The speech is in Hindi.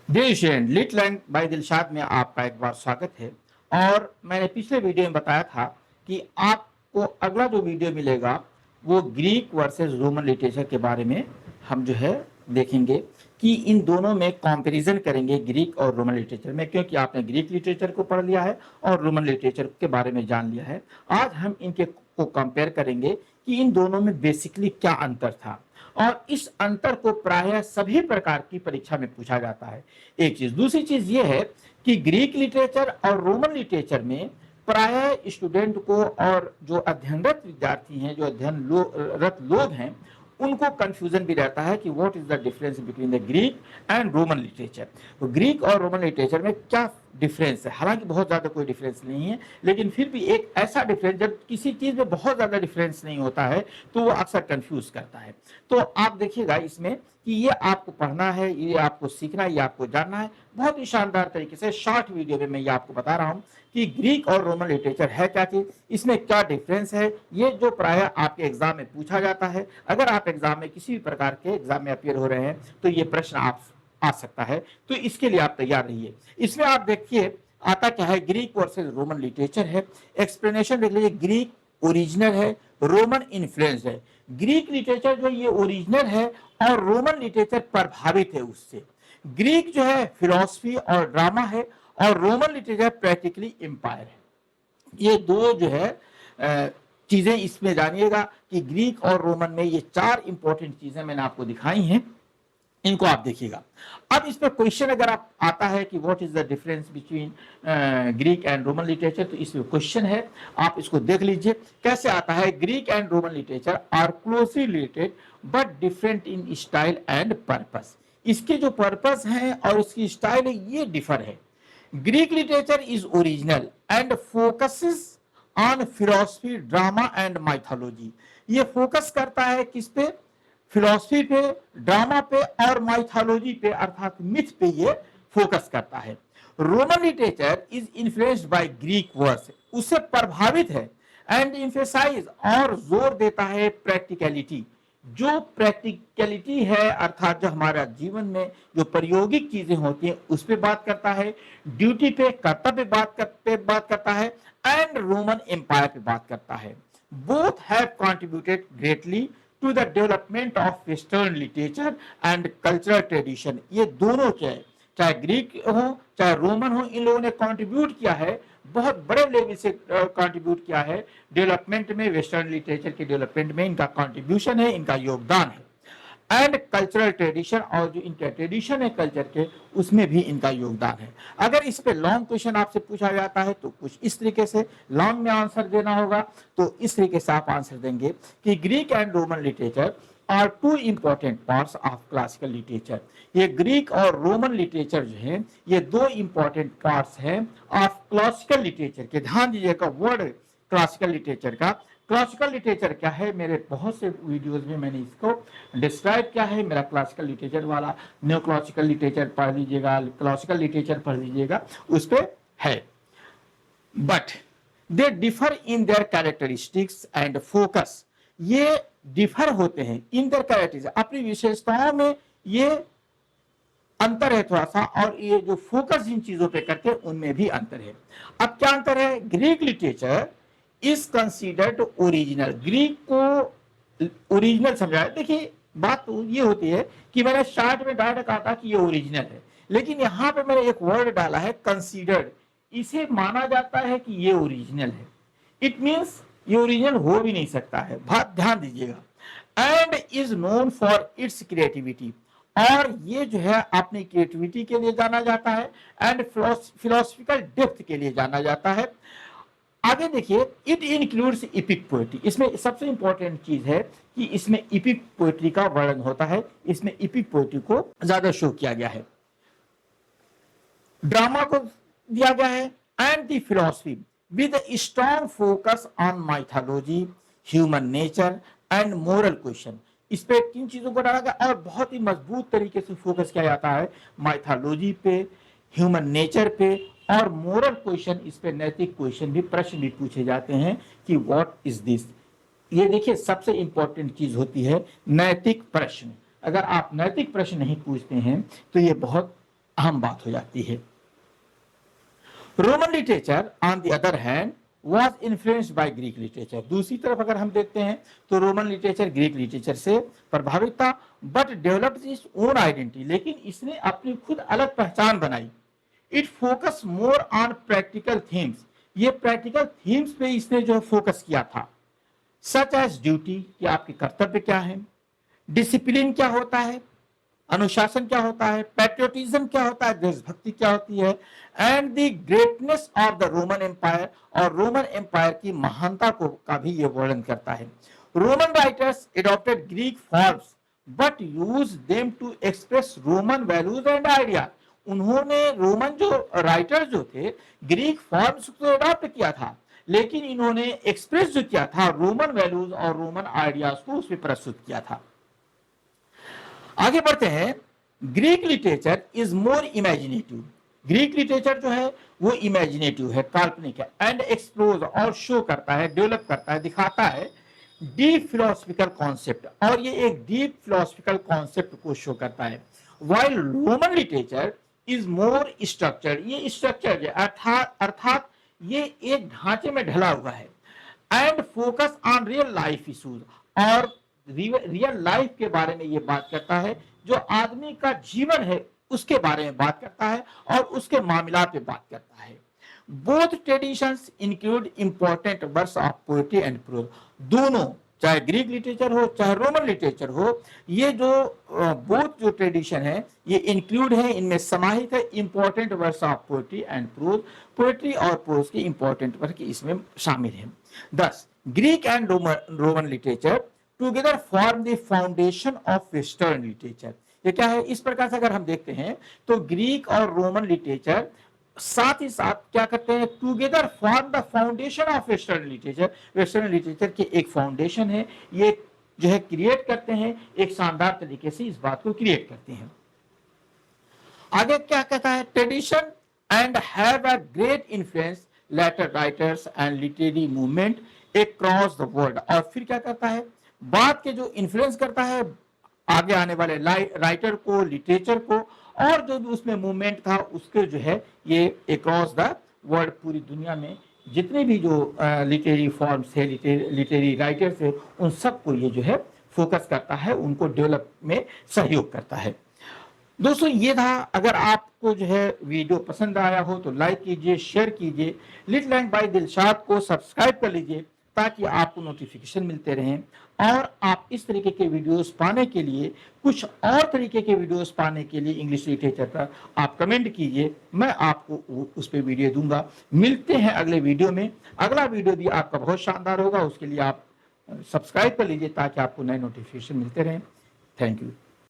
Dear student, lit learn by Dilshad में आपका एक बार स्वागत है। और मैंने पिछले वीडियो में बताया था कि आपको अगला जो वीडियो मिलेगा वो ग्रीक वर्सेस रोमन लिटरेचर के बारे में हम जो है देखेंगे कि इन दोनों में कंपैरिजन करेंगे ग्रीक और रोमन लिटरेचर में, क्योंकि आपने ग्रीक लिटरेचर को पढ़ लिया है और रोमन लिटरेचर के बारे में जान लिया है। आज हम इनके को कंपेयर करेंगे कि इन दोनों में बेसिकली क्या अंतर था, और इस अंतर को प्रायः सभी प्रकार की परीक्षा में पूछा जाता है। एक चीज, दूसरी चीज ये है कि ग्रीक लिटरेचर और रोमन लिटरेचर में प्रायः स्टूडेंट को और जो अध्ययनरत विद्यार्थी हैं, जो अध्ययनरत लोग हैं, उनको कंफ्यूजन भी रहता है कि what is the difference between the Greek and Roman literature. तो ग्रीक और रोमन लिटरेचर में क्या डिफरेंस है? हालांकि बहुत ज्यादा कोई डिफरेंस नहीं है, लेकिन फिर भी एक ऐसा डिफरेंस, जब किसी चीज में बहुत ज्यादा डिफरेंस नहीं होता है तो वो अक्सर कंफ्यूज करता है। तो आप देखिएगा इसमें कि ये आपको पढ़ना है, ये आपको सीखना है, ये आपको जानना है। बहुत ही शानदार तरीके से शॉर्ट वीडियो में मैं ये आपको बता रहा हूँ कि ग्रीक और रोमन लिटरेचर है क्या चीज, इसमें क्या डिफरेंस है, ये जो प्रायः आपके एग्जाम में पूछा जाता है। अगर आप एग्जाम में किसी भी प्रकार के एग्जाम में अपियर हो रहे हैं तो ये प्रश्न आप आ सकता है, तो इसके लिए आप तैयार रहिए। इसमें आप देखिए आता क्या है, ग्रीक वर्सेस रोमन लिटरेचर है। एक्सप्लेनेशन देख लीजिए, ग्रीक ओरिजिनल है, रोमन इन्फ्लुएंस्ड है। ग्रीक लिटरेचर जो ये ओरिजिनल है और रोमन लिटरेचर प्रभावित है उससे। ग्रीक जो है फिलॉसफी और ड्रामा है और रोमन लिटरेचर प्रैक्टिकली एम्पायर है। ये दो जो है चीजें इसमें जानिएगा कि ग्रीक और रोमन में ये चार इंपॉर्टेंट चीजें मैंने आपको दिखाई हैं, इनको आप देखिएगा। अब इसमें क्वेश्चन अगर आप आता है कि what is the difference between Greek and Roman literature, तो इसमें क्वेश्चन है, आप इसको देख लीजिए कैसे आता है। Greek and Roman literature are closely related but different in style and purpose. इसके जो पर्पस है और इसकी स्टाइल है ये डिफर है। Greek literature is original and focuses on philosophy, drama and mythology. ये फोकस करता है किस पे? फिलॉसफी पे, ड्रामा पे और माइथोलॉजी पे, अर्थात मिथ पे ये फोकस करता है। Roman literature is influenced by Greek words, उससे प्रभावित है, एंड इम्फेसाइज और जोर देता है प्रैक्टिकलिटी। जो प्रैक्टिकलिटी है अर्थात जो हमारा जीवन में जो प्रायोगिक चीजें होती हैं उस पर बात करता है, ड्यूटी पे, कर्तव्य पे बात करता है, एंड रोमन एम्पायर पे बात करता है। Both have contributed greatly to the development of western literature and cultural tradition. ये दोनों चाहे ग्रीक हो चाहे रोमन हो, इन लोगों ने कंट्रीब्यूट किया है, बहुत बड़े लेवल से कंट्रीब्यूट किया है डेवलपमेंट में, वेस्टर्न लिटरेचर के डेवलपमेंट में इनका कंट्रीब्यूशन है, इनका योगदान है। एंड कल्चरल ट्रेडिशन, और जो इनके ट्रेडिशन है कल्चर के, उसमें भी इनका योगदान है। अगर इस पे लॉन्ग क्वेश्चन आपसे पूछा जाता है तो कुछ इस तरीके से लॉन्ग में आंसर देना होगा। तो इस तरीके से आप आंसर देंगे कि Greek and Roman literature are two important parts of classical literature. ये ग्रीक और रोमन लिटरेचर जो है ये दो इंपॉर्टेंट पार्ट्स हैं ऑफ क्लासिकल लिटरेचर के। ध्यान दीजिएगा वर्ड क्लासिकल लिटरेचर का। क्लासिकल लिटरेचर क्या है, मेरे बहुत से वीडियोस में मैंने इसको डिस्क्राइब किया है। मेरा क्लासिकल लिटरेचर वाला न्यू क्लासिकल लिटरेचर पढ़ लीजिएगा, क्लासिकल लिटरेचर पढ़ लीजिएगा, उस पर है। But they differ in their characteristics and focus. ये डिफर होते हैं इन देयर कैरेक्टरिस्टिक्स, अपनी विशेषताओं में ये अंतर है थोड़ा सा, और ये जो फोकस जिन चीजों पे करते हैं उनमें भी अंतर है। अब क्या अंतर है? Greek literature is considered original. Greek को ओरिजिनल समझा। देखिए बात तो ये होती है कि मैंने स्टार्ट में डायरेक्ट कहा था कि ये ओरिजिनल है, लेकिन यहां पे मैंने एक वर्ड डाला है कंसीडर्ड। इसे माना जाता है कि ये ओरिजिनल है। इट मींस ये ओरिजिनल हो भी नहीं सकता है। बात ध्यान दीजिएगा। And is known for its creativity, और ये जो है अपनी क्रिएटिविटी के लिए जाना जाता है, एंड फिलोसफिकल डेप्थ के लिए जाना जाता है। आगे देखिए, इट इंक्लूड्स इपिक पोएट्री। इसमें सबसे इंपॉर्टेंट चीज है कि इसमें इपिक पोएट्री का वर्णन होता है, इसमें इपिक पोएट्री को ज्यादा शो किया गया है, ड्रामा को दिया गया है, and the philosophy with strong focus on mythology, human nature and moral question. इस पे किन चीजों को डाला गया और बहुत ही मजबूत तरीके से फोकस किया जाता है माइथोलॉजी पे, ह्यूमन नेचर पे और मोरल क्वेश्चन। इस पे नैतिक क्वेश्चन भी, प्रश्न भी पूछे जाते हैं कि व्हाट इज दिस। ये देखिए सबसे इंपॉर्टेंट चीज होती है नैतिक प्रश्न। अगर आप नैतिक प्रश्न नहीं पूछते हैं तो ये बहुत अहम बात हो जाती है। Roman literature on the other hand was influenced by Greek literature. दूसरी तरफ अगर हम देखते हैं तो रोमन लिटरेचर ग्रीक लिटरेचर से प्रभावित था, but developed its own identity, लेकिन इसने अपनी खुद अलग पहचान बनाई। It focus more on practical themes, ये प्रैक्टिकल थीम्स पे इसने जो फोकस किया था, सच एज ड्यूटी, कि आपके कर्तव्य क्या है, डिसिप्लिन क्या होता है, अनुशासन क्या होता है, पैट्रियोटिज्म क्या होता है, देशभक्ति क्या होती है, and the greatness of the Roman empire, और रोमन एम्पायर की महानता को का भी ये वर्णन करता है। Roman writers adopted Greek forms but use them to express Roman values and idea. उन्होंने रोमन जो राइटर जो थे ग्रीक फॉर्म्स को एडॉप्ट किया था, लेकिन इन्होंने एक्सप्रेस जो किया था रोमन वैल्यूज और रोमन आइडियाज को उसमें प्रस्तुत किया था। आगे बढ़ते हैं। Greek literature is more imaginative, Greek literature जो है वो इमेजिनेटिव है, काल्पनिक है, एंड एक्सप्लोर और शो करता है, डेवलप करता है, दिखाता है डीप फिलोसफिकल कॉन्सेप्ट, और ये एक डीप फिलोसफिकल कॉन्सेप्ट को शो करता है। While Roman literature is more structured, ये स्ट्रक्चर्ड है, अर्थात ये एक ढांचे में ढला हुआ है, and focus on real life issues, और रियल लाइफ के बारे में ये बात करता है, जो आदमी का जीवन है उसके बारे में बात करता है और उसके मामला पे बात करता है। Both traditions include important works of poetry and prose, दोनों चाहे ग्रीक लिटरेचर हो चाहे रोमन लिटरेचर हो, ये जो बोथ जो ट्रेडिशन है ये इंक्लूड है, इनमें समाहित है important works of poetry and prose, poetry और प्रोज के इंपॉर्टेंट वर्क इसमें शामिल है। Thus Greek and Roman literature together form the foundation of western literature. ये क्या है, इस प्रकार से अगर हम देखते हैं तो ग्रीक और रोमन लिटरेचर साथ ही साथ क्या करते हैं, together form the foundation of western literature, western literature की एक फाउंडेशन है, ये जो है क्रिएट करते हैं, एक शानदार तरीके से इस बात को क्रिएट करते हैं। आगे क्या कहता है, tradition and have a great influence later writers and literary movement across the world, और फिर क्या कहता है, बात के जो इन्फ्लुएंस करता है आगे आने वाले राइटर को, लिटरेचर को, और जो भी उसमें मूवमेंट था उसके जो है ये अक्रॉस द वर्ल्ड, पूरी दुनिया में जितने भी जो लिटरेरी फॉर्म्स है, लिटरेरी राइटर्स है, उन सबको ये जो है फोकस करता है, उनको डेवलप में सहयोग करता है। दोस्तों ये था, अगर आपको जो है वीडियो पसंद आया हो तो लाइक कीजिए, शेयर कीजिए, लिटिल लैंग्वेज बाय दिलशाद को सब्सक्राइब कर लीजिए ताकि आपको नोटिफिकेशन मिलते रहें, और आप इस तरीके के वीडियोस पाने के लिए, कुछ और तरीके के वीडियोस पाने के लिए इंग्लिश लिटरेचर पर आप कमेंट कीजिए, मैं आपको उस पर वीडियो दूंगा। मिलते हैं अगले वीडियो में, अगला वीडियो भी आपका बहुत शानदार होगा, उसके लिए आप सब्सक्राइब कर लीजिए ताकि आपको नए नोटिफिकेशन मिलते रहें। Thank you.